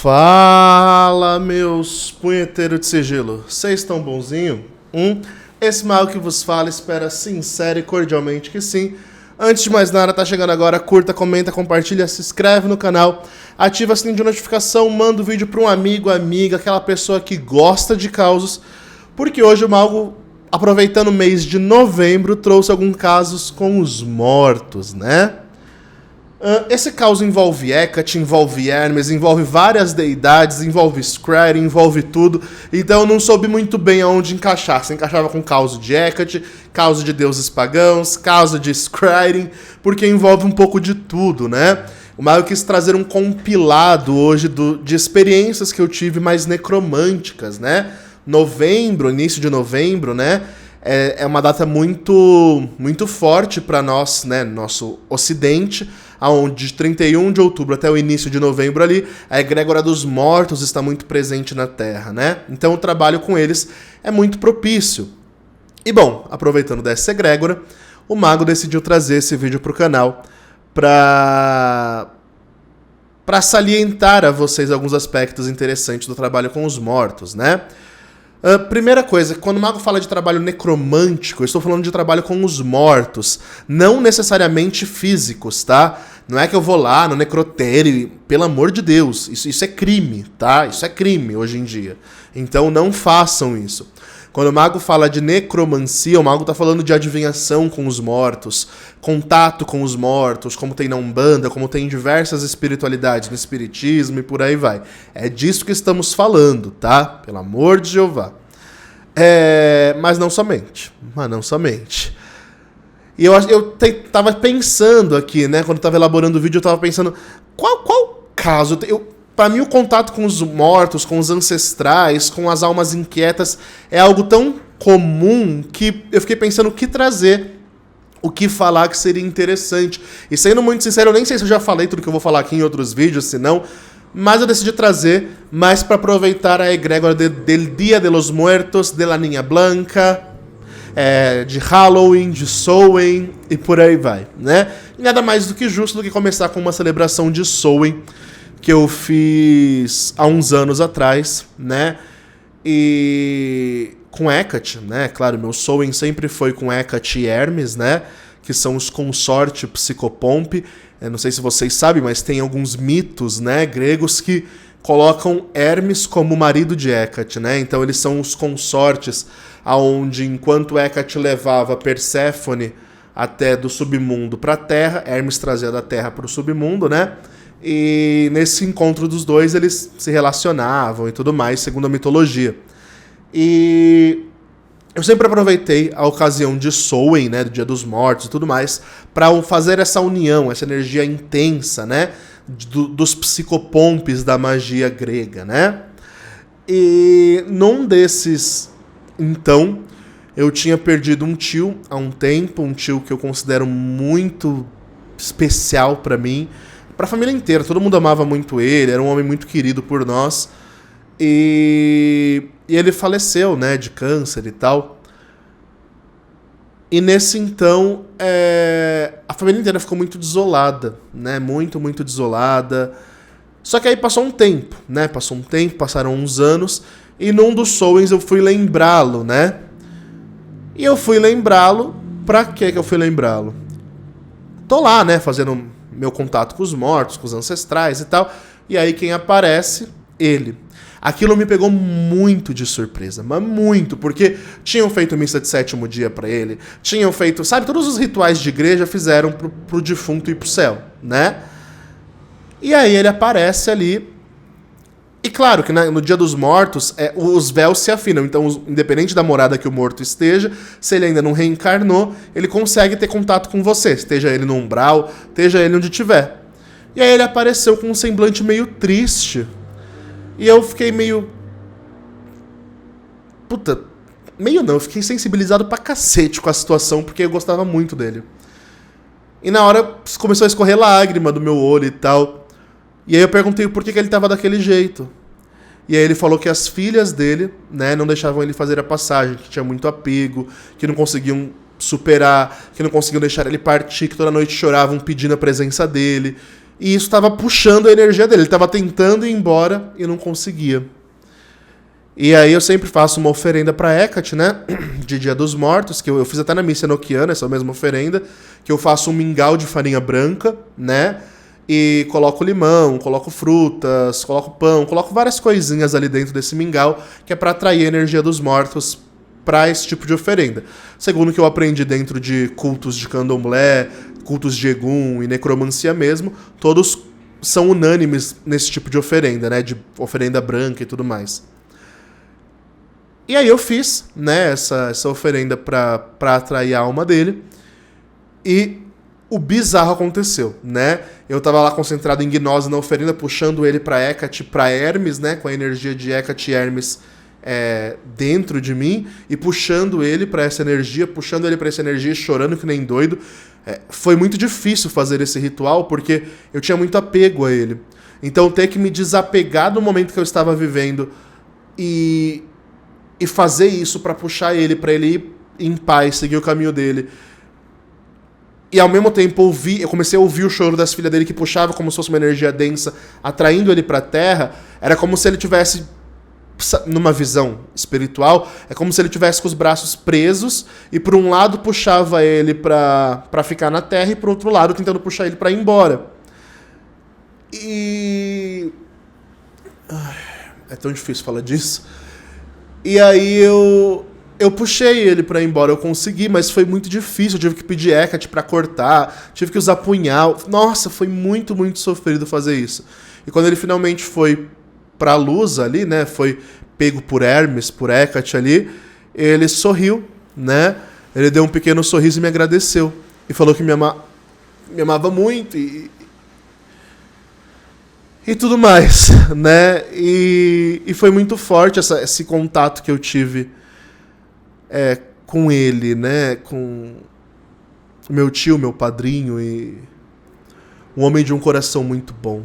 Fala, meus punheteiros de sigilo. Vocês estão bonzinho? Esse mal que vos fala espera sincero e cordialmente que sim. Antes de mais nada, tá chegando agora, curta, comenta, compartilha, se inscreve no canal, ativa o sininho de notificação, manda o vídeo para um amigo, amiga, aquela pessoa que gosta de causos, porque hoje o Malgo, aproveitando o mês de novembro, trouxe alguns casos com os mortos, né? Esse caso envolve Hecate, envolve Hermes, envolve várias deidades, envolve Scrying, envolve tudo. Então eu não soube muito bem aonde encaixar. Se encaixava com o caso de Hecate, caso de deuses pagãos, caso de Scrying, porque envolve um pouco de tudo, né? O Maio quis trazer um compilado hoje de experiências que eu tive mais necromânticas, né? Novembro, início de novembro, né? É uma data muito forte para nós, né? Nosso ocidente, onde de 31 de outubro até o início de novembro ali, a egrégora dos mortos está muito presente na Terra, né? Então o trabalho com eles é muito propício. E bom, aproveitando dessa egrégora, o Mago decidiu trazer esse vídeo para o canal para salientar a vocês alguns aspectos interessantes do trabalho com os mortos, né? Primeira coisa, quando o Mago fala de trabalho necromântico, eu estou falando de trabalho com os mortos, não necessariamente físicos, tá? Não é que eu vou lá no necrotério, pelo amor de Deus, isso é crime, tá? Isso é crime hoje em dia. Então não façam isso. Quando o Mago fala de necromancia, o Mago está falando de adivinhação com os mortos, contato com os mortos, como tem na Umbanda, como tem em diversas espiritualidades, no espiritismo e por aí vai. É disso que estamos falando, tá? Pelo amor de Jeová. Mas não somente. E eu tava pensando aqui, né? Quando eu tava elaborando o vídeo, eu tava pensando, qual caso... Para mim, o contato com os mortos, com os ancestrais, com as almas inquietas, é algo tão comum que eu fiquei pensando o que trazer, o que falar que seria interessante. E sendo muito sincero, eu nem sei se eu já falei tudo que eu vou falar aqui em outros vídeos, se não, mas eu decidi trazer mais para aproveitar a egrégora del Dia de los Muertos, de la Niña Blanca, de Halloween, de Samhain e por aí vai, né? E nada mais do que justo do que começar com uma celebração de Samhain, que eu fiz há uns anos atrás, né? E com Hecate, né? Claro, meu Samhain sempre foi com Hecate e Hermes, né? Que são os consorte psicopompe. Eu não sei se vocês sabem, mas tem alguns mitos, né, gregos que colocam Hermes como marido de Hecate, né? Então eles são os consortes, aonde enquanto Hecate levava Perséfone até do submundo para a Terra, Hermes trazia da Terra para o submundo, né? E nesse encontro dos dois eles se relacionavam e tudo mais, segundo a mitologia. E eu sempre aproveitei a ocasião de Samhain, né, do Dia dos Mortos e tudo mais, para fazer essa união, essa energia intensa, né, dos psicopompes da magia grega, né? E num desses, então, eu tinha perdido um tio há um tempo, um tio que eu considero muito especial para mim, para a família inteira, todo mundo amava muito ele, era um homem muito querido por nós. E ele faleceu, né, de câncer e tal. E nesse então, a família inteira ficou muito desolada, né, muito desolada. Só que aí passou um tempo, né, passaram uns anos, e num dos Samhains eu fui lembrá-lo, né. E eu fui lembrá-lo, pra que eu fui lembrá-lo? Tô lá, né, fazendo meu contato com os mortos, com os ancestrais e tal. E aí quem aparece? Ele. Aquilo me pegou muito de surpresa, mas muito, porque tinham feito missa de sétimo dia pra ele, tinham feito, sabe, todos os rituais de igreja fizeram pro defunto ir pro céu, né? E aí ele aparece ali. E claro que no Dia dos Mortos, os véus se afinam. Então, independente da morada que o morto esteja, se ele ainda não reencarnou, ele consegue ter contato com você. Esteja ele no umbral, esteja ele onde estiver. E aí ele apareceu com um semblante meio triste. E eu fiquei meio... eu fiquei sensibilizado pra cacete com a situação, porque eu gostava muito dele. E na hora começou a escorrer lágrima do meu olho e tal. E aí eu perguntei por que ele tava daquele jeito. E aí ele falou que as filhas dele, né, não deixavam ele fazer a passagem, que tinha muito apego, que não conseguiam superar, que não conseguiam deixar ele partir, que toda noite choravam pedindo a presença dele. E isso estava puxando a energia dele. Ele estava tentando ir embora e não conseguia. E aí eu sempre faço uma oferenda para Hecate, né? De Dia dos Mortos, que eu fiz até na missa enoquiana, essa mesma oferenda, que eu faço um mingau de farinha branca, né? E coloco limão, coloco frutas, coloco pão, coloco várias coisinhas ali dentro desse mingau, que é para atrair a energia dos mortos para esse tipo de oferenda. Segundo o que eu aprendi dentro de cultos de candomblé, cultos de Egum e necromancia mesmo, todos são unânimes nesse tipo de oferenda, né? De oferenda branca e tudo mais. E aí eu fiz, né, essa oferenda para atrair a alma dele. E o bizarro aconteceu, né? Eu tava lá concentrado em gnose na oferenda, puxando ele para Hecate, para Hermes, né? Com a energia de Hecate e Hermes dentro de mim. E puxando ele para essa energia, e chorando que nem doido. Foi muito difícil fazer esse ritual, porque eu tinha muito apego a ele. Então ter que me desapegar do momento que eu estava vivendo e fazer isso para puxar ele, para ele ir em paz, seguir o caminho dele. E ao mesmo tempo eu comecei a ouvir o choro das filhas dele que puxava como se fosse uma energia densa, atraindo ele para a terra. Era como se ele tivesse, numa visão espiritual, é como se ele tivesse com os braços presos e por um lado puxava ele para ficar na terra e por outro lado tentando puxar ele para ir embora. E é tão difícil falar disso. E aí eu puxei ele pra ir embora, eu consegui, mas foi muito difícil, eu tive que pedir Hecate pra cortar, tive que usar punhal. Nossa, foi muito, muito sofrido fazer isso. E quando ele finalmente foi pra luz ali, né, foi pego por Hermes, por Hecate ali, ele sorriu, né, ele deu um pequeno sorriso e me agradeceu. E falou que me amava muito e tudo mais, né? E foi muito forte esse contato que eu tive com ele, né? Com meu tio, meu padrinho, e um homem de um coração muito bom,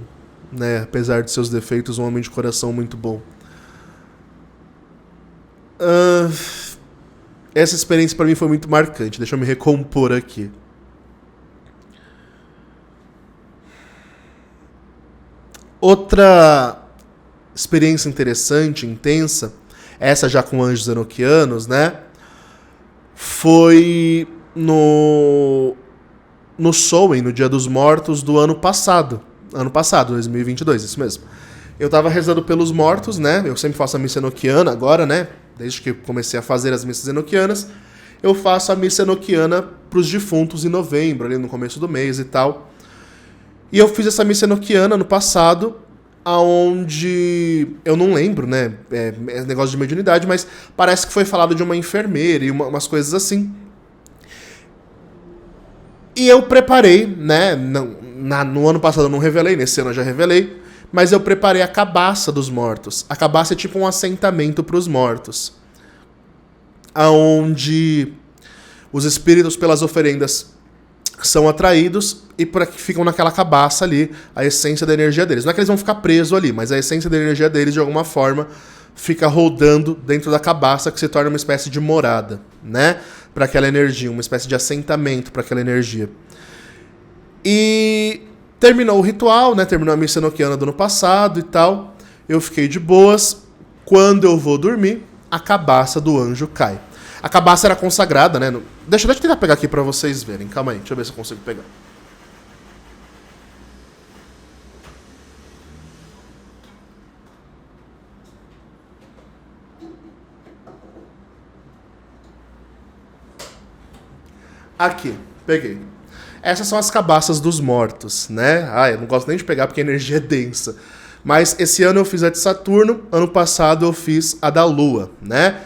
né? Apesar de seus defeitos, um homem de coração muito bom. Essa experiência para mim foi muito marcante. Deixa eu me recompor aqui. Outra experiência interessante, intensa, essa já com anjos enoquianos, né? Foi no Samhain, no Dia dos Mortos do ano passado. Ano passado, 2022, isso mesmo. Eu tava rezando pelos mortos, né? Eu sempre faço a missa enoquiana agora, né? Desde que comecei a fazer as missas enoquianas. Eu faço a missa enoquiana pros defuntos em novembro, ali no começo do mês e tal. E eu fiz essa missa enoquiana no passado, aonde eu não lembro, né? É negócio de mediunidade, mas parece que foi falado de uma enfermeira e umas coisas assim. E eu preparei, né? No ano passado eu não revelei, nesse ano eu já revelei, mas eu preparei a cabaça dos mortos. A cabaça é tipo um assentamento para os mortos, aonde os espíritos pelas oferendas são atraídos e ficam naquela cabaça ali, a essência da energia deles. Não é que eles vão ficar presos ali, mas a essência da energia deles, de alguma forma, fica rodando dentro da cabaça, que se torna uma espécie de morada, né? Para aquela energia, uma espécie de assentamento para aquela energia. E terminou o ritual, né? Terminou a missa enoquiana do ano passado e tal. Eu fiquei de boas. Quando eu vou dormir, a cabaça do anjo cai. A cabaça era consagrada, né? Deixa eu tentar pegar aqui pra vocês verem. Calma aí, deixa eu ver se eu consigo pegar. Aqui, peguei. Essas são as cabaças dos mortos, né? Eu não gosto nem de pegar porque a energia é densa. Mas esse ano eu fiz a de Saturno, ano passado eu fiz a da Lua, né?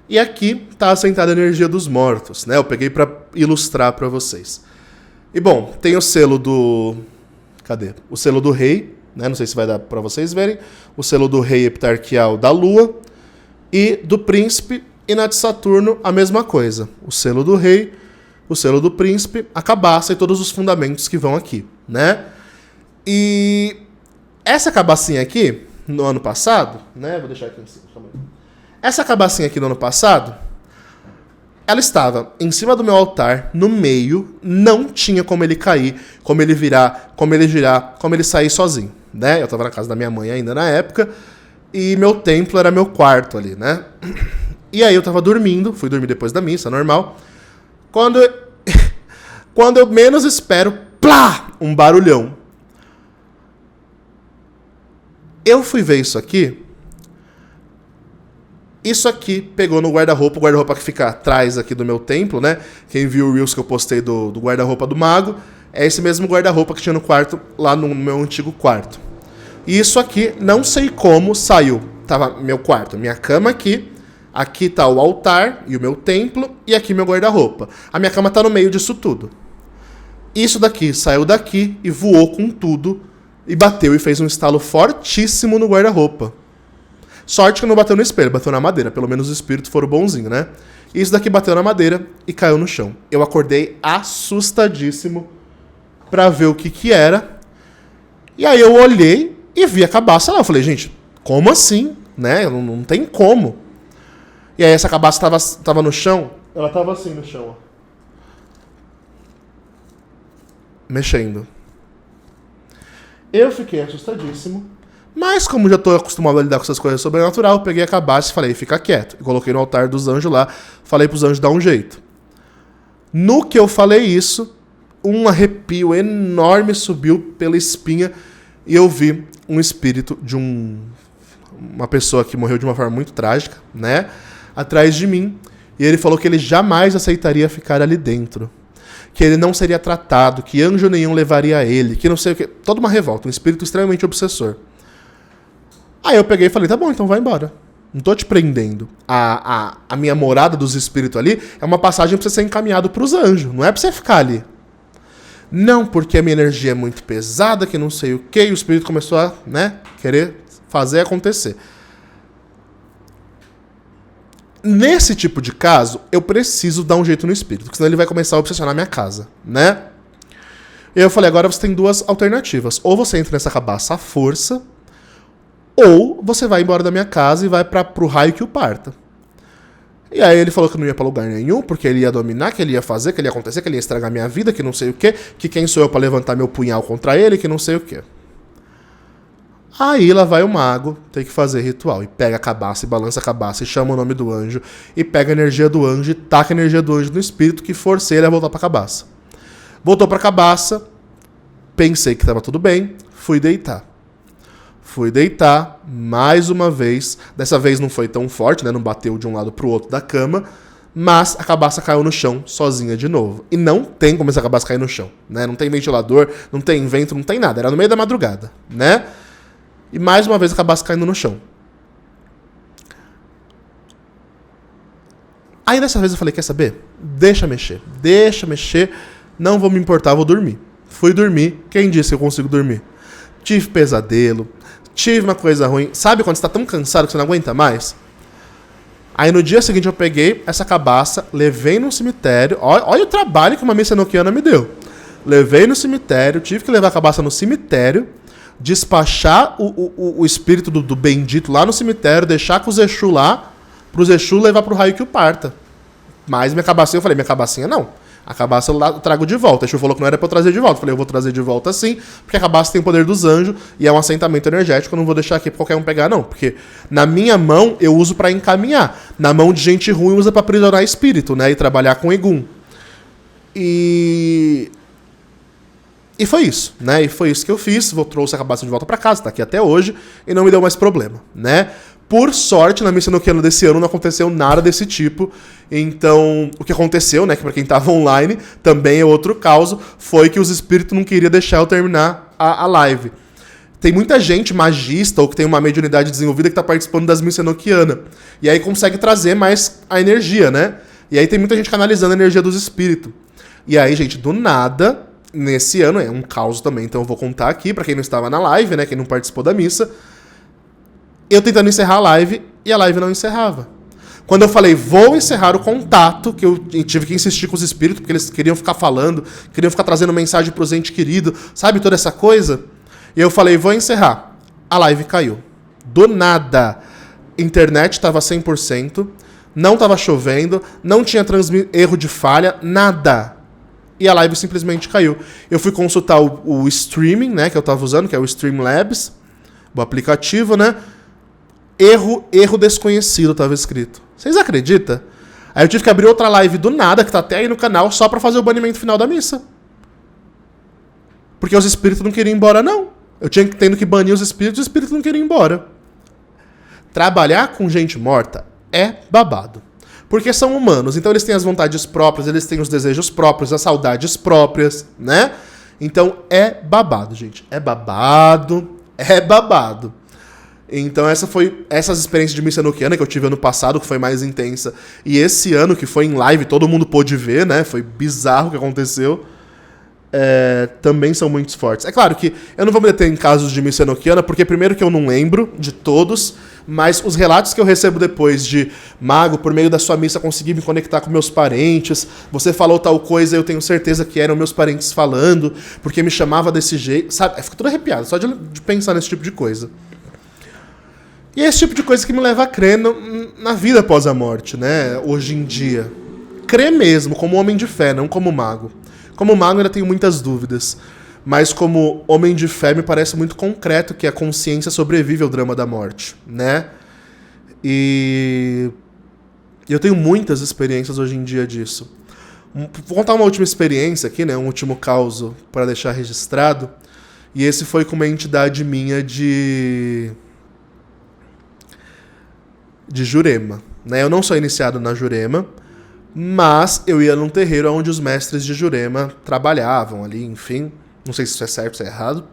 E aqui tá assentada a energia dos mortos, né? Eu peguei para ilustrar para vocês. E bom, tem o selo do... Cadê? O selo do rei, né? Não sei se vai dar para vocês verem. O selo do rei epitarquial da Lua e do príncipe. E na de Saturno, a mesma coisa. O selo do rei, o selo do príncipe, a cabaça e todos os fundamentos que vão aqui, né? E essa cabacinha aqui, no ano passado, né? Vou deixar aqui em cima também. Essa cabacinha aqui no ano passado, Ela estava em cima do meu altar, no meio, não tinha como ele cair, como ele virar, como ele girar, como ele sair sozinho, né? Eu estava na casa da minha mãe ainda na época, e meu templo era meu quarto ali, né? E aí eu estava dormindo, fui dormir depois da missa, normal. Quando eu menos espero, plá, um barulhão. Eu fui ver isso aqui. Isso aqui pegou no guarda-roupa, o guarda-roupa que fica atrás aqui do meu templo, né? Quem viu o Reels que eu postei do guarda-roupa do mago, é esse mesmo guarda-roupa que tinha no quarto, lá no meu antigo quarto. E isso aqui, não sei como, saiu. Tava meu quarto, minha cama aqui tá o altar e o meu templo, e aqui meu guarda-roupa. A minha cama tá no meio disso tudo. Isso daqui saiu daqui e voou com tudo, e bateu e fez um estalo fortíssimo no guarda-roupa. Sorte que não bateu no espelho, bateu na madeira. Pelo menos os espíritos foram bonzinhos, né? Isso daqui bateu na madeira e caiu no chão. Eu acordei assustadíssimo pra ver o que era. E aí eu olhei e vi a cabaça lá. Eu falei, gente, como assim? Né? Não tem como. E aí essa cabaça tava no chão. Ela tava assim no chão, ó. Mexendo. Eu fiquei assustadíssimo. Mas como já estou acostumado a lidar com essas coisas sobrenaturais, eu peguei a cabaça e falei, fica quieto. E coloquei no altar dos anjos lá, falei pros anjos dar um jeito. No que eu falei isso, um arrepio enorme subiu pela espinha e eu vi um espírito de uma pessoa que morreu de uma forma muito trágica, né? Atrás de mim. E ele falou que ele jamais aceitaria ficar ali dentro. Que ele não seria tratado, que anjo nenhum levaria a ele, que não sei o que. Toda uma revolta, um espírito extremamente obsessor. Aí eu peguei e falei, tá bom, então vai embora. Não tô te prendendo. A minha morada dos espíritos ali é uma passagem pra você ser encaminhado pros anjos. Não é pra você ficar ali. Não, porque a minha energia é muito pesada, que não sei o que. E o espírito começou a, né, querer fazer acontecer. Nesse tipo de caso, eu preciso dar um jeito no espírito. Porque senão ele vai começar a obsessionar minha casa, né? E eu falei, agora você tem duas alternativas. Ou você entra nessa cabaça à força, ou você vai embora da minha casa e vai pro raio que o parta. E aí ele falou que não ia pra lugar nenhum, porque ele ia dominar, que ele ia fazer, que ele ia acontecer, que ele ia estragar minha vida, que não sei o quê, que quem sou eu pra levantar meu punhal contra ele, que não sei o quê. Aí lá vai o mago, tem que fazer ritual. E pega a cabaça, e balança a cabaça, e chama o nome do anjo, e pega a energia do anjo, e taca a energia do anjo no espírito, que forcei ele a voltar pra cabaça. Voltou pra cabaça, pensei que tava tudo bem, fui deitar. Fui deitar, mais uma vez. Dessa vez não foi tão forte, né? Não bateu de um lado pro outro da cama. Mas a cabaça caiu no chão, sozinha de novo. E não tem como essa cabaça cair no chão, né? Não tem ventilador, não tem vento, não tem nada. Era no meio da madrugada, né? E mais uma vez a cabaça caindo no chão. Aí dessa vez eu falei, quer saber? Deixa mexer. Não vou me importar, vou dormir. Fui dormir. Quem disse que eu consigo dormir? Tive pesadelo. Tive uma coisa ruim. Sabe quando você tá tão cansado que você não aguenta mais? Aí no dia seguinte eu peguei essa cabaça, levei no cemitério. Olha o trabalho que uma missa enoquiana me deu. Levei no cemitério, tive que levar a cabaça no cemitério, despachar o espírito do bendito lá no cemitério, deixar com os Exu lá, pros Exu levar pro raio que o parta. Mas minha cabacinha, eu falei, minha cabacinha não. A cabaça eu trago de volta. A Exu falou que não era pra eu trazer de volta. Eu falei, eu vou trazer de volta sim, porque a cabaça tem o poder dos anjos e é um assentamento energético. Eu não vou deixar aqui pra qualquer um pegar, não. Porque na minha mão eu uso pra encaminhar. Na mão de gente ruim usa pra aprisionar espírito, né? E trabalhar com Egum. E foi isso, né? E foi isso que eu fiz. Trouxe a cabaça de volta pra casa, tá aqui até hoje, e não me deu mais problema, né? Por sorte, na missa enoquiana desse ano não aconteceu nada desse tipo. Então, o que aconteceu, né, que pra quem tava online, também é outro caso, foi que os espíritos não queriam deixar eu terminar a live. Tem muita gente magista ou que tem uma mediunidade desenvolvida que tá participando das missas enoquianas. E aí consegue trazer mais a energia, né? E aí tem muita gente canalizando a energia dos espíritos. E aí, gente, do nada, nesse ano, é um caos também, então eu vou contar aqui, pra quem não estava na live, né, quem não participou da missa, eu tentando encerrar a live e a live não encerrava. Quando eu falei, vou encerrar o contato, que eu tive que insistir com os espíritos, porque eles queriam ficar falando, queriam ficar trazendo mensagem pros entes queridos, sabe, toda essa coisa? E eu falei, vou encerrar. A live caiu. Do nada. Internet estava 100%, não tava chovendo, não tinha erro de falha, nada. E a live simplesmente caiu. Eu fui consultar o streaming, né, que eu tava usando, que é o Streamlabs, o aplicativo, né? Erro desconhecido tava escrito. Vocês acreditam? Aí eu tive que abrir outra live do nada, que tá até aí no canal, só pra fazer o banimento final da missa. Porque os espíritos não queriam ir embora, não. Eu tinha tendo que banir os espíritos não queriam ir embora. Trabalhar com gente morta é babado. Porque são humanos, então eles têm as vontades próprias, eles têm os desejos próprios, as saudades próprias, né? Então é babado, gente. É babado. Então essas experiências de missa enoquiana que eu tive ano passado, que foi mais intensa, e esse ano que foi em live, todo mundo pôde ver, né? Foi bizarro o que aconteceu. Também são muito fortes. É claro que eu não vou me deter em casos de missa enoquiana, porque primeiro que eu não lembro de todos, mas os relatos que eu recebo depois de Mago, por meio da sua missa, consegui me conectar com meus parentes, você falou tal coisa, eu tenho certeza que eram meus parentes falando, porque me chamava desse jeito, sabe? Eu fico todo arrepiado, só de pensar nesse tipo de coisa. E é esse tipo de coisa que me leva a crer na vida após a morte, né? Hoje em dia. Crer mesmo, como homem de fé, não como mago. Como mago ainda tenho muitas dúvidas, mas como homem de fé me parece muito concreto que a consciência sobrevive ao drama da morte, né? E eu tenho muitas experiências hoje em dia disso. Vou contar uma última experiência aqui, né? Um último caso para deixar registrado. E esse foi com uma entidade minha de Jurema, né? Eu não sou iniciado na Jurema, mas eu ia num terreiro onde os mestres de Jurema trabalhavam ali, enfim. Não sei se isso é certo ou se é errado.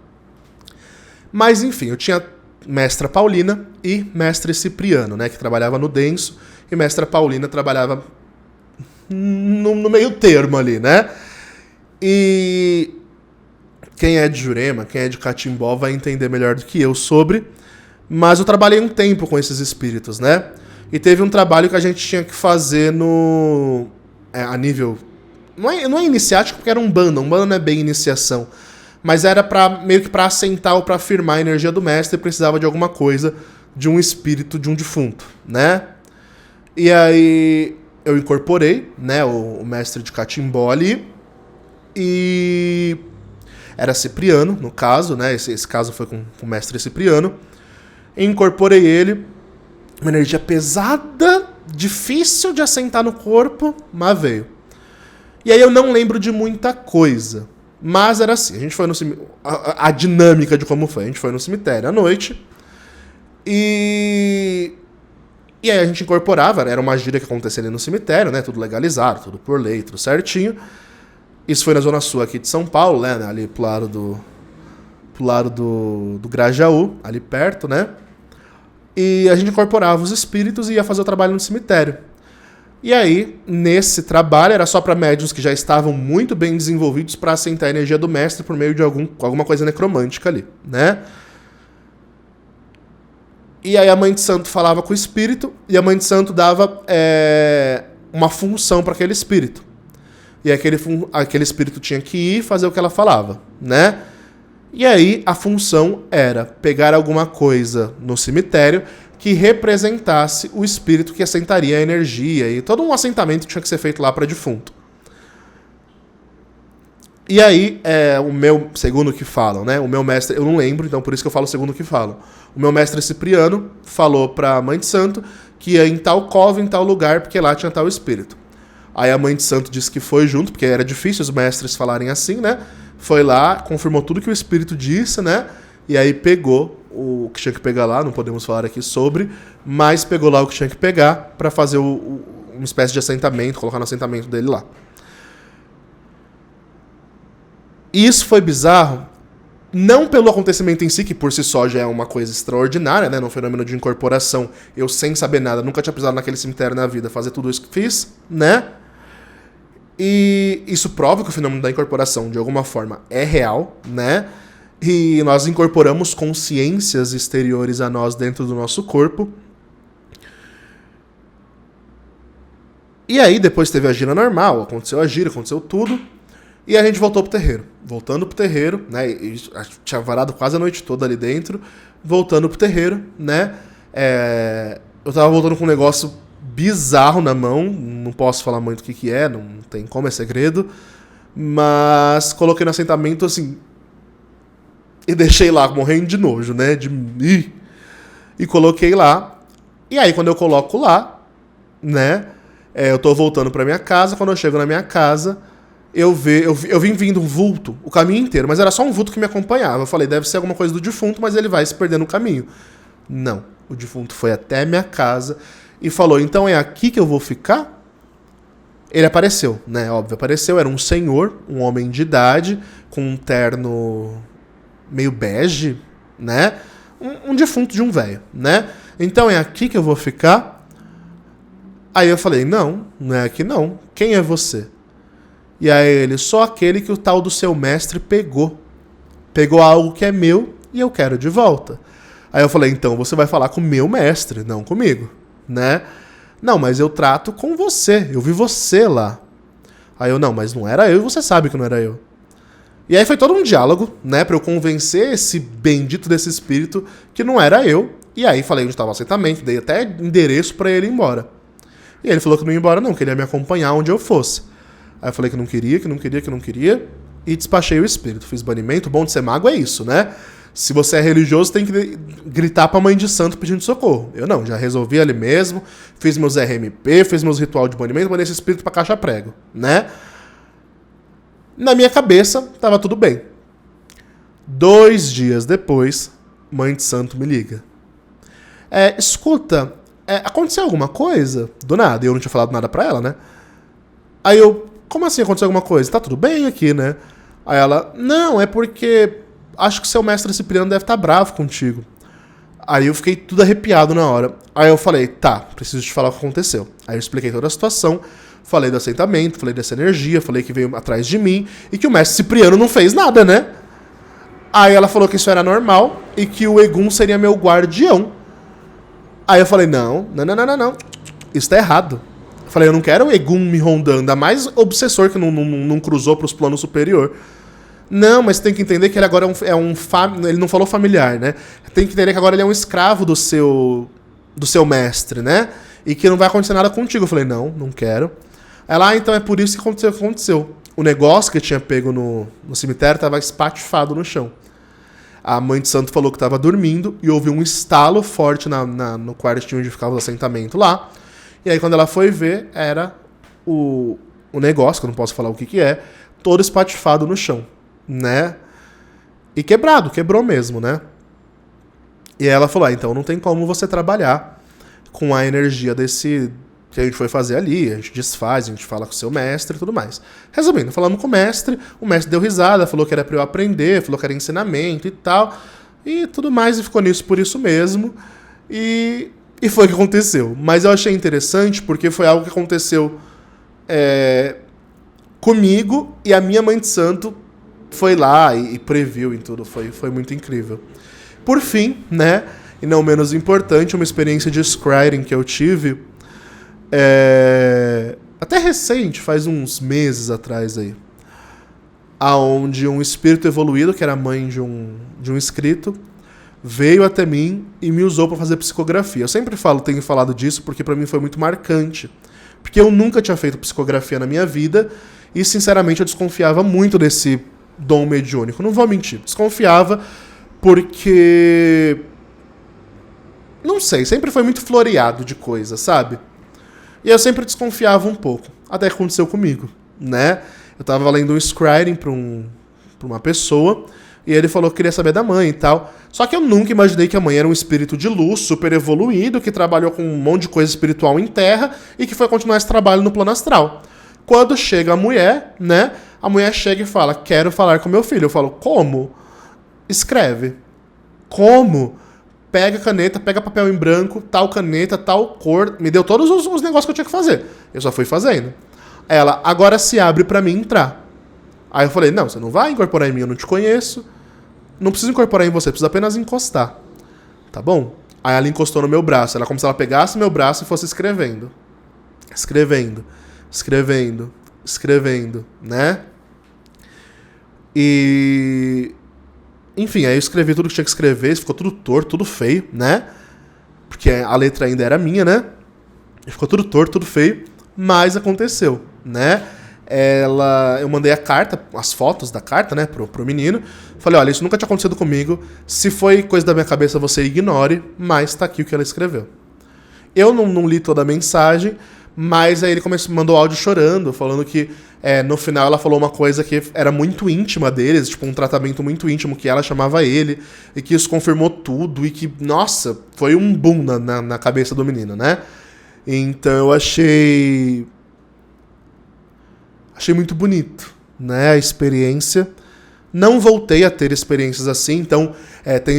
Mas, enfim, eu tinha mestra Paulina e mestre Cipriano, né? Que trabalhava no denso. E mestra Paulina trabalhava no meio termo ali, né? E quem é de Jurema, quem é de Catimbó vai entender melhor do que eu sobre. Mas eu trabalhei um tempo com esses espíritos, né? E teve um trabalho que a gente tinha que fazer a nível... Não é iniciático, porque era Umbanda não é bem iniciação. Mas era meio que pra assentar ou pra afirmar a energia do mestre, precisava de alguma coisa, de um espírito de um defunto, né? E aí eu incorporei, né, o mestre de Catimbó ali, e era Cipriano, no caso, né? Esse caso foi com o mestre Cipriano. Incorporei ele, uma energia pesada, difícil de assentar no corpo, mas veio. E aí eu não lembro de muita coisa. Mas era assim, a gente foi no cemitério. A dinâmica de como foi. A gente foi no cemitério à noite. E aí a gente incorporava, era uma gíria que acontecia ali no cemitério, né? Tudo legalizado, tudo por lei, tudo certinho. Isso foi na Zona Sul aqui de São Paulo, né? Ali pro lado do Grajaú, ali perto, né? E a gente incorporava os espíritos e ia fazer o trabalho no cemitério. E aí, nesse trabalho, era só para médiuns que já estavam muito bem desenvolvidos para assentar a energia do mestre por meio de alguma coisa necromântica ali, né? E aí a Mãe de Santo falava com o espírito e a Mãe de Santo dava uma função para aquele espírito. E aquele espírito tinha que ir fazer o que ela falava, né? E aí a função era pegar alguma coisa no cemitério que representasse o espírito que assentaria a energia, e todo um assentamento tinha que ser feito lá para defunto. E aí, o meu, segundo o que falam, né? O meu mestre, eu não lembro, então por isso que eu falo segundo o que falam. O meu mestre Cipriano falou para a Mãe de Santo que ia em tal cova, em tal lugar, porque lá tinha tal espírito. Aí a Mãe de Santo disse que foi junto, porque era difícil os mestres falarem assim, né? Foi lá, confirmou tudo que o espírito disse, né? E aí pegou o que tinha que pegar lá, não podemos falar aqui sobre, mas pegou lá o que tinha que pegar para fazer uma espécie de assentamento, colocar no assentamento dele lá. E isso foi bizarro, não pelo acontecimento em si, que por si só já é uma coisa extraordinária, né? Num fenômeno de incorporação, eu sem saber nada, nunca tinha pisado naquele cemitério na vida, fazer tudo isso que fiz, né? E isso prova que o fenômeno da incorporação, de alguma forma, é real, né? E nós incorporamos consciências exteriores a nós dentro do nosso corpo. E aí depois teve a gira normal, aconteceu a gira, aconteceu tudo. E a gente voltou pro terreiro. Voltando pro terreiro, né? E tinha varado quase a noite toda ali dentro. Voltando pro terreiro, né? Eu tava voltando com um negócio bizarro na mão. Não posso falar muito o que é, não tem como, é segredo. Mas coloquei no assentamento assim. E deixei lá, morrendo de nojo, né? E coloquei lá. E aí, quando eu coloco lá, né? Eu tô voltando pra minha casa. Quando eu chego na minha casa, eu vim vindo um vulto o caminho inteiro. Mas era só um vulto que me acompanhava. Eu falei, deve ser alguma coisa do defunto, mas ele vai se perder no caminho. Não. O defunto foi até minha casa e falou, então é aqui que eu vou ficar? Ele apareceu, né? Óbvio, apareceu. Era um senhor, um homem de idade, com um terno meio bege, né? Um defunto de um velho, né? Então é aqui que eu vou ficar? Aí eu falei, não é aqui não. Quem é você? E aí ele, só aquele que o tal do seu mestre pegou. Pegou algo que é meu e eu quero de volta. Aí eu falei, então você vai falar com o meu mestre, não comigo, né? Não, mas eu trato com você, eu vi você lá. Aí eu, não, mas não era eu e você sabe que não era eu. E aí foi todo um diálogo, né, pra eu convencer esse bendito desse espírito que não era eu. E aí falei onde estava o assentamento, dei até endereço pra ele ir embora. E ele falou que não ia embora não, que ele ia me acompanhar onde eu fosse. Aí eu falei que não queria, e despachei o espírito. Fiz banimento, o bom de ser mago é isso, né? Se você é religioso, tem que gritar pra mãe de santo pedindo socorro. Eu não, já resolvi ali mesmo, fiz meus RMP, fiz meus ritual de banimento, mandei esse espírito pra caixa prego, né? Na minha cabeça, tava tudo bem. 2 dias depois, mãe de santo me liga. Escuta, aconteceu alguma coisa? Do nada, e eu não tinha falado nada pra ela, né? Aí eu, como assim aconteceu alguma coisa? Tá tudo bem aqui, né? Aí ela, não, é porque acho que seu mestre Cipriano deve estar bravo contigo. Aí eu fiquei tudo arrepiado na hora. Aí eu falei, tá, preciso te falar o que aconteceu. Aí eu expliquei toda a situação, falei do assentamento, falei dessa energia, falei que veio atrás de mim e que o mestre Cipriano não fez nada, né? Aí ela falou que isso era normal e que o Egum seria meu guardião. Aí eu falei, não. Isso tá errado. Eu falei, eu não quero o Egum me rondando, ainda mais obsessor que não cruzou pros planos superior. Não, mas tem que entender que ele agora ele não falou familiar, né? Tem que entender que agora ele é um escravo do seu mestre, né? E que não vai acontecer nada contigo. Eu falei, não quero. Ela, então é por isso que aconteceu. O negócio que tinha pego no cemitério estava espatifado no chão. A mãe de santo falou que estava dormindo e ouviu um estalo forte no quartinho onde ficava o assentamento lá. E aí quando ela foi ver, era o negócio, que eu não posso falar o que é, todo espatifado no chão, né? E quebrou mesmo, né? E ela falou, então não tem como você trabalhar com a energia desse que a gente foi fazer ali, a gente desfaz, a gente fala com o seu mestre e tudo mais. Resumindo, falamos com o mestre deu risada, falou que era pra eu aprender, falou que era ensinamento e tal, e tudo mais, e ficou nisso por isso mesmo, e foi o que aconteceu. Mas eu achei interessante porque foi algo que aconteceu comigo, e a minha mãe de santo foi lá e previu em tudo, foi muito incrível. Por fim, né, e não menos importante, uma experiência de scrying que eu tive, até recente, faz uns meses atrás aí, aonde um espírito evoluído, que era mãe de um inscrito, veio até mim e me usou para fazer psicografia. Eu sempre tenho falado disso porque para mim foi muito marcante, porque eu nunca tinha feito psicografia na minha vida e sinceramente eu desconfiava muito desse dom mediúnico, não vou mentir, desconfiava porque não sei, sempre foi muito floreado de coisa, sabe? E eu sempre desconfiava um pouco. Até que aconteceu comigo, né? Eu tava lendo um scrying pra uma pessoa, e ele falou que queria saber da mãe e tal. Só que eu nunca imaginei que a mãe era um espírito de luz, super evoluído, que trabalhou com um monte de coisa espiritual em terra, e que foi continuar esse trabalho no plano astral. Quando chega a mulher, né? A mulher chega e fala, quero falar com meu filho. Eu falo, como? Escreve. Como? Pega caneta, pega papel em branco, tal caneta, tal cor. Me deu todos os negócios que eu tinha que fazer. Eu só fui fazendo. Ela, agora se abre pra mim entrar. Aí eu falei, não, você não vai incorporar em mim, eu não te conheço. Não preciso incorporar em você, preciso apenas encostar. Tá bom? Aí ela encostou no meu braço. Ela como se ela pegasse meu braço e fosse escrevendo. Escrevendo, né? E... enfim, aí eu escrevi tudo que tinha que escrever, ficou tudo torto, tudo feio, né? Porque a letra ainda era minha, né? Ficou tudo torto, tudo feio, mas aconteceu, né? Eu mandei a carta, as fotos da carta, né, pro menino. Falei, olha, isso nunca tinha acontecido comigo. Se foi coisa da minha cabeça, você ignore, mas tá aqui o que ela escreveu. Eu não li toda a mensagem, mas aí ele mandou áudio chorando, falando que no final ela falou uma coisa que era muito íntima deles, tipo um tratamento muito íntimo que ela chamava ele, e que isso confirmou tudo, e que, nossa, foi um boom na cabeça do menino, né? Então eu achei muito bonito, né, a experiência. Não voltei a ter experiências assim, então tem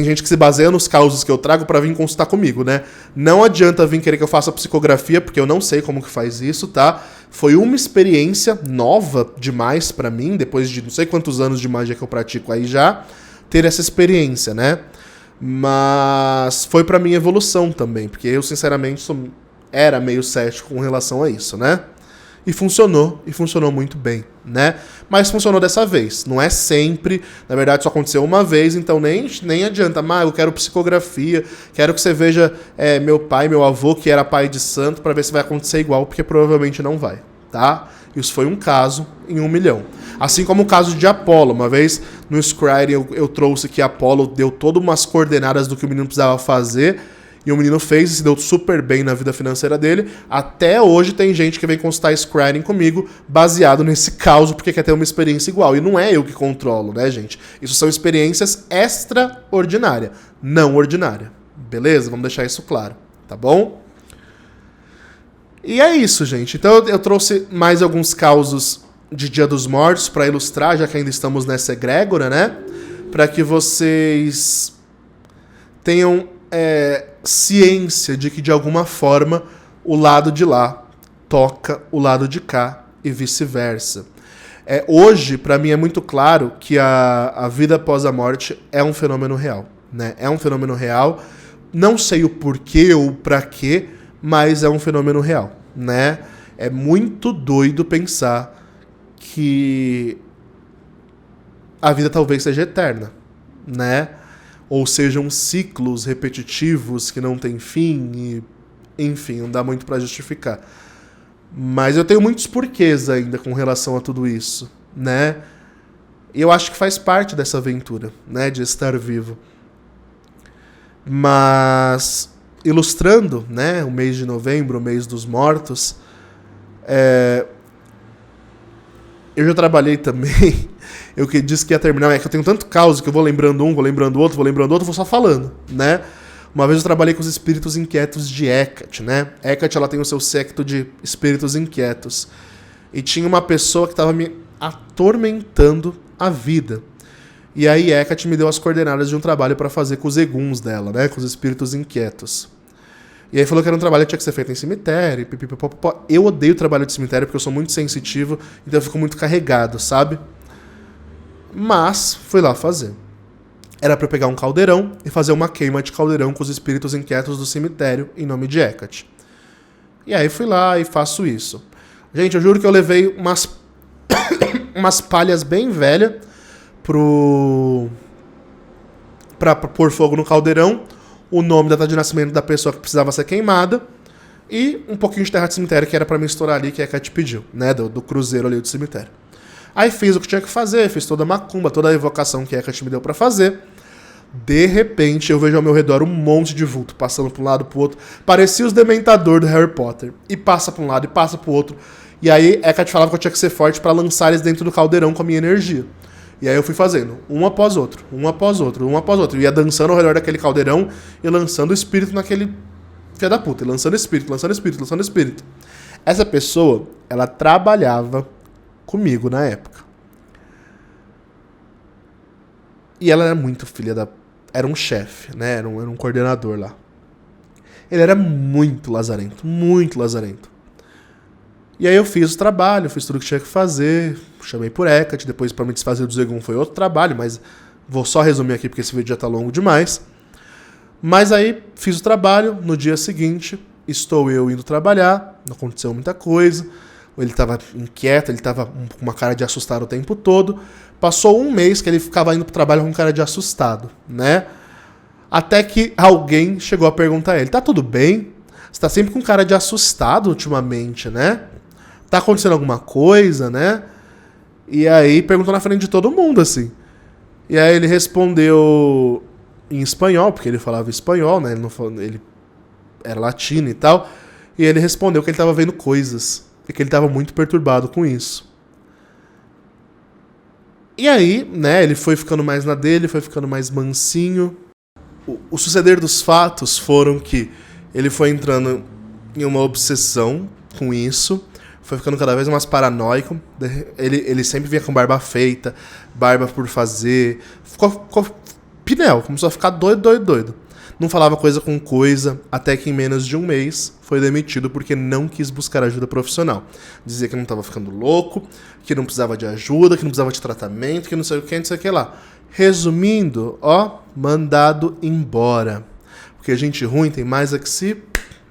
gente que se baseia nos causos que eu trago pra vir consultar comigo, né? Não adianta vir querer que eu faça psicografia, porque eu não sei como que faz isso, tá? Foi uma experiência nova demais pra mim, depois de não sei quantos anos de magia que eu pratico aí já, ter essa experiência, né? Mas foi pra minha evolução também, porque eu, sinceramente, era meio cético com relação a isso, né? E funcionou muito bem, né? Mas funcionou dessa vez, não é sempre. Na verdade, só aconteceu uma vez, então nem adianta. Eu quero psicografia, quero que você veja meu pai, meu avô, que era pai de santo, pra ver se vai acontecer igual, porque provavelmente não vai, tá? Isso foi um caso em 1 milhão. Assim como o caso de Apolo. Uma vez no Scrying eu trouxe que Apolo deu todas umas coordenadas do que o menino precisava fazer, e o menino fez e se deu super bem na vida financeira dele. Até hoje tem gente que vem consultar Scrying comigo baseado nesse caso, porque quer ter uma experiência igual. E não é eu que controlo, né, gente? Isso são experiências extraordinárias, não ordinária. Beleza? Vamos deixar isso claro, tá bom? E é isso, gente. Então eu trouxe mais alguns causos de Dia dos Mortos para ilustrar, já que ainda estamos nessa egrégora, né? Para que vocês tenham ciência de que, de alguma forma, o lado de lá toca o lado de cá e vice-versa. Hoje, para mim, é muito claro que a vida após a morte é um fenômeno real, né? É um fenômeno real. Não sei o porquê ou para quê, mas é um fenômeno real, né? É muito doido pensar que a vida talvez seja eterna, né? Ou sejam ciclos repetitivos que não têm fim e, enfim, não dá muito pra justificar. Mas eu tenho muitos porquês ainda com relação a tudo isso, né? E eu acho que faz parte dessa aventura, né, de estar vivo. Mas, ilustrando, né, o mês de novembro, o mês dos mortos, eu já trabalhei também. Eu que disse que ia terminar, é que eu tenho tanto caos que eu vou lembrando um, vou lembrando outro, vou só falando, né? Uma vez eu trabalhei com os espíritos inquietos de Hecate, né? Hecate, ela tem o seu séquito de espíritos inquietos. E tinha uma pessoa que estava me atormentando a vida. E aí Hecate me deu as coordenadas de um trabalho para fazer com os eguns dela, né? Com os espíritos inquietos. E aí falou que era um trabalho que tinha que ser feito em cemitério, pipipipopopó. Eu odeio trabalho de cemitério porque eu sou muito sensitivo, então eu fico muito carregado, sabe? Mas fui lá fazer. Era pra eu pegar um caldeirão e fazer uma queima de caldeirão com os espíritos inquietos do cemitério em nome de Hecate. E aí fui lá e faço isso. Gente, eu juro que eu levei umas palhas bem velhas pra pôr fogo no caldeirão, o nome da data de nascimento da pessoa que precisava ser queimada e um pouquinho de terra de cemitério que era pra me estourar ali, que a Hecate pediu, né, do cruzeiro ali do cemitério. Aí fiz o que tinha que fazer, fiz toda a macumba, toda a evocação que a Hecate me deu pra fazer. De repente, eu vejo ao meu redor um monte de vulto, passando pra um lado pro outro. Parecia os Dementador do Harry Potter. E passa pra um lado e passa pro outro. E aí, a Hecate falava que eu tinha que ser forte pra lançar eles dentro do caldeirão com a minha energia. E aí eu fui fazendo, um após outro, um após outro, um após outro. Eu ia dançando ao redor daquele caldeirão e lançando o espírito naquele filho da puta. E lançando espírito, lançando espírito, lançando espírito. Essa pessoa, ela trabalhava comigo na época. E ela era muito filha da... Era um chefe, né? Era um coordenador lá. Ele era muito lazarento, muito lazarento. E aí eu fiz o trabalho, fiz tudo que tinha que fazer, chamei por Hecate, depois pra me desfazer do Zegum foi outro trabalho, mas vou só resumir aqui porque esse vídeo já tá longo demais. Mas aí fiz o trabalho, no dia seguinte estou eu indo trabalhar, não aconteceu muita coisa. Ele estava inquieto, ele estava com uma cara de assustado o tempo todo. Passou um mês que ele ficava indo pro trabalho com cara de assustado, né? Até que alguém chegou a perguntar a ele, tá tudo bem? Você tá sempre com cara de assustado ultimamente, né? Tá acontecendo alguma coisa, né? E aí perguntou na frente de todo mundo, assim. E aí ele respondeu em espanhol, porque ele falava espanhol, né? Ele era latino e tal. E ele respondeu que ele tava vendo coisas. E que ele tava muito perturbado com isso. E aí, né, ele foi ficando mais na dele, foi ficando mais mansinho. O suceder dos fatos foram que ele foi entrando em uma obsessão com isso, foi ficando cada vez mais paranoico. Ele sempre vinha com barba feita, barba por fazer, ficou pinel, começou a ficar doido. Não falava coisa com coisa, até que em menos de um mês foi demitido porque não quis buscar ajuda profissional. Dizia que não estava ficando louco, que não precisava de ajuda, que não precisava de tratamento, que não sei o que, não sei o que lá. Resumindo, ó, mandado embora. Porque gente ruim tem mais a que se...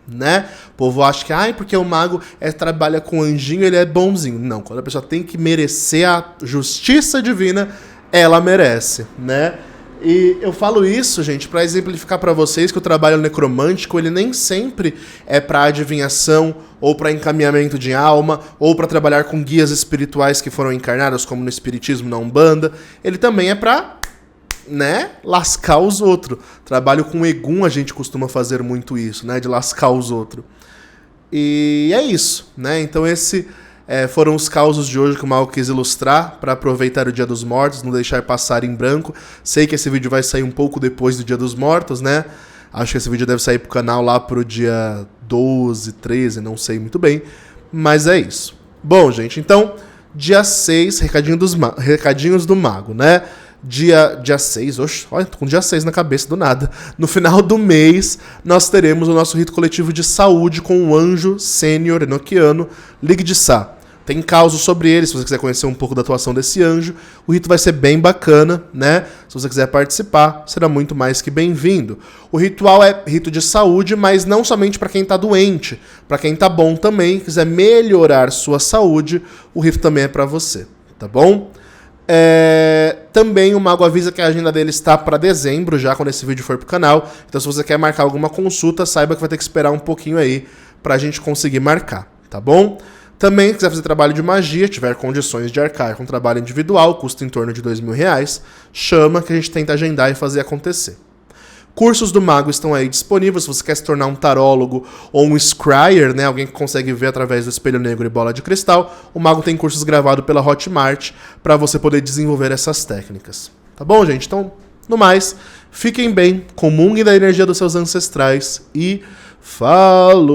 né? O povo acha que, porque o mago trabalha com anjinho, ele é bonzinho. Não, quando a pessoa tem que merecer a justiça divina, ela merece, né? E eu falo isso, gente, pra exemplificar pra vocês que o trabalho necromântico, ele nem sempre é pra adivinhação, ou pra encaminhamento de alma, ou pra trabalhar com guias espirituais que foram encarnados, como no espiritismo, na Umbanda. Ele também é pra, né, lascar os outros. Trabalho com Egum, a gente costuma fazer muito isso, né, de lascar os outros. E é isso, né, então foram os causos de hoje que o Mago quis ilustrar para aproveitar o Dia dos Mortos, não deixar passar em branco. Sei que esse vídeo vai sair um pouco depois do Dia dos Mortos, né? Acho que esse vídeo deve sair pro canal lá pro dia 12, 13, não sei muito bem. Mas é isso. Bom, gente, então, dia 6, recadinhos do Mago, né? Dia 6, oxe, olha, tô com dia 6 na cabeça do nada. No final do mês, nós teremos o nosso rito coletivo de saúde com o anjo sênior enoquiano Ligue de Sá. Tem causos sobre ele, se você quiser conhecer um pouco da atuação desse anjo. O rito vai ser bem bacana, né? Se você quiser participar, será muito mais que bem-vindo. O ritual é rito de saúde, mas não somente para quem está doente. Para quem está bom também, quiser melhorar sua saúde, o rito também é para você, tá bom? Também o Mago avisa que a agenda dele está para dezembro, já quando esse vídeo for pro canal. Então se você quer marcar alguma consulta, saiba que vai ter que esperar um pouquinho aí pra gente conseguir marcar, tá bom? Também, se quiser fazer trabalho de magia, tiver condições de arcar com trabalho individual, custa em torno de R$2.000, chama que a gente tenta agendar e fazer acontecer. Cursos do Mago estão aí disponíveis, se você quer se tornar um tarólogo ou um scryer, né, alguém que consegue ver através do espelho negro e bola de cristal, o Mago tem cursos gravados pela Hotmart para você poder desenvolver essas técnicas. Tá bom, gente? Então, no mais, fiquem bem, comunguem da energia dos seus ancestrais e falou!